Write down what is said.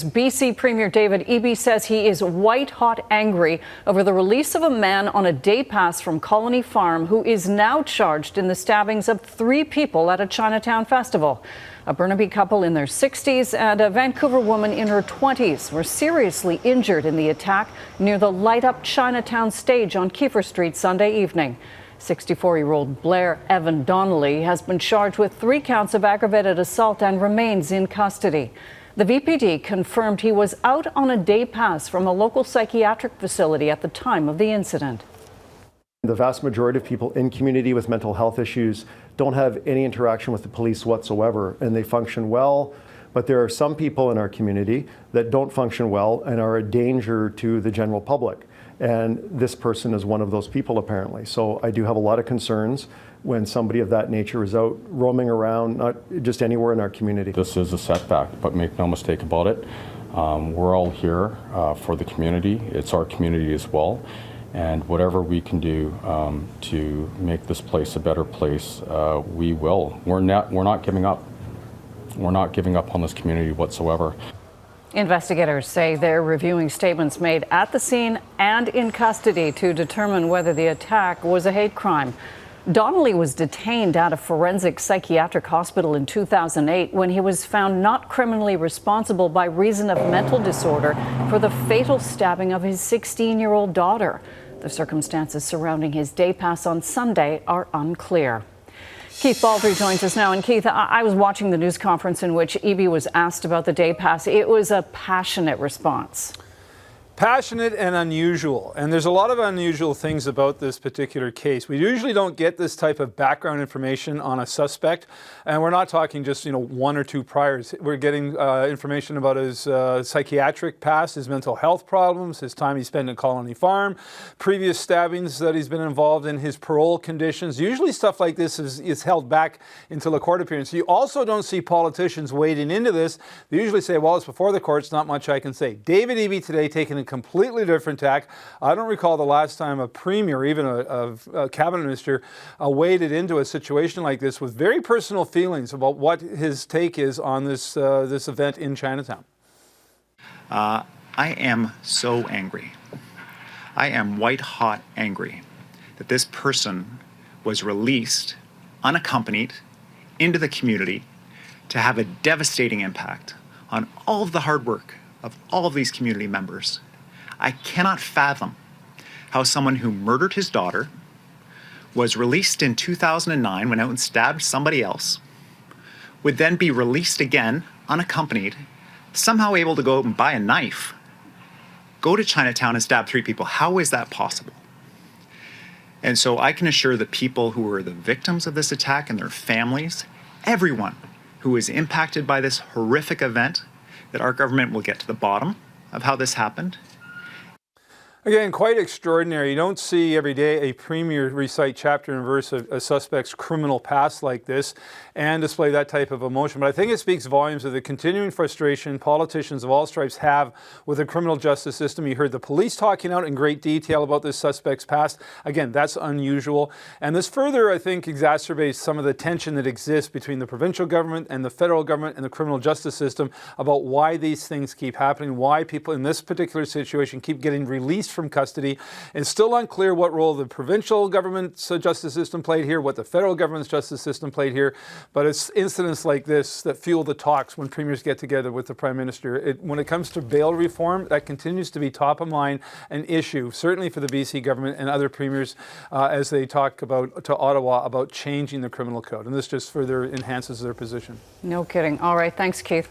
BC Premier David Eby says he is white-hot angry over the release of a man on a day pass from Colony Farm who is now charged in the stabbings of 3 people at a Chinatown festival. A Burnaby couple in their 60s and a Vancouver woman in her 20s were seriously injured in the attack near the Light Up Chinatown stage on Keefer Street Sunday evening. 64-year-old Blair Evan Donnelly has been charged with 3 counts of aggravated assault and remains in custody. The VPD confirmed he was out on a day pass from a local psychiatric facility at the time of the incident. The vast majority of people in community with mental health issues don't have any interaction with the police whatsoever, and they function well. But there are some people in our community that don't function well and are a danger to the general public. And this person is one of those people, apparently. So I do have a lot of concerns when somebody of that nature is out roaming around, not just anywhere in our community. This is a setback, but make no mistake about it. We're all here for the community. It's our community as well. And whatever we can do to make this place a better place, we will. We're not giving up. We're not giving up on this community whatsoever. Investigators say they're reviewing statements made at the scene and in custody to determine whether the attack was a hate crime. Donnelly was detained at a forensic psychiatric hospital in 2008 when he was found not criminally responsible by reason of mental disorder for the fatal stabbing of his 16-year-old daughter. The circumstances surrounding his day pass on Sunday are unclear. Keith Baldrey joins us now. And Keith, I was watching the news conference in which Eby was asked about the day pass. It was a passionate response. Passionate and unusual. And there's a lot of unusual things about this particular case. We usually don't get this type of background information on a suspect. And we're not talking just, 1 or 2 priors. We're getting information about his psychiatric past, his mental health problems, his time he spent at Colony Farm, previous stabbings that he's been involved in, his parole conditions. Usually stuff like this is held back until a court appearance. You also don't see politicians wading into this. They usually say, well, it's before the courts, not much I can say. David Eby today taking a completely different tack. I don't recall the last time a premier, even a cabinet minister, waded into a situation like this with very personal feelings about what his take is on this event in Chinatown. I am so angry. I am white-hot angry that this person was released unaccompanied into the community to have a devastating impact on all of the hard work of all of these community members. I cannot fathom how someone who murdered his daughter, was released in 2009, went out and stabbed somebody else, would then be released again, unaccompanied, somehow able to go out and buy a knife, go to Chinatown and stab 3 people. How is that possible? And so I can assure the people who were the victims of this attack and their families, everyone who is impacted by this horrific event, that our government will get to the bottom of how this happened. Again, quite extraordinary. You don't see every day a premier recite chapter and verse of a suspect's criminal past like this and display that type of emotion. But I think it speaks volumes of the continuing frustration politicians of all stripes have with the criminal justice system. You heard the police talking out in great detail about this suspect's past. Again, that's unusual. And this further, I think, exacerbates some of the tension that exists between the provincial government and the federal government and the criminal justice system about why these things keep happening, why people in this particular situation keep getting released from custody. It's still unclear what role the provincial government's justice system played here, what the federal government's justice system played here, but it's incidents like this that fuel the talks when premiers get together with the Prime Minister. When it comes to bail reform, that continues to be top of mind, an issue, certainly for the BC government and other premiers as they talk about to Ottawa about changing the criminal code. And this just further enhances their position. No kidding. All right. Thanks, Keith.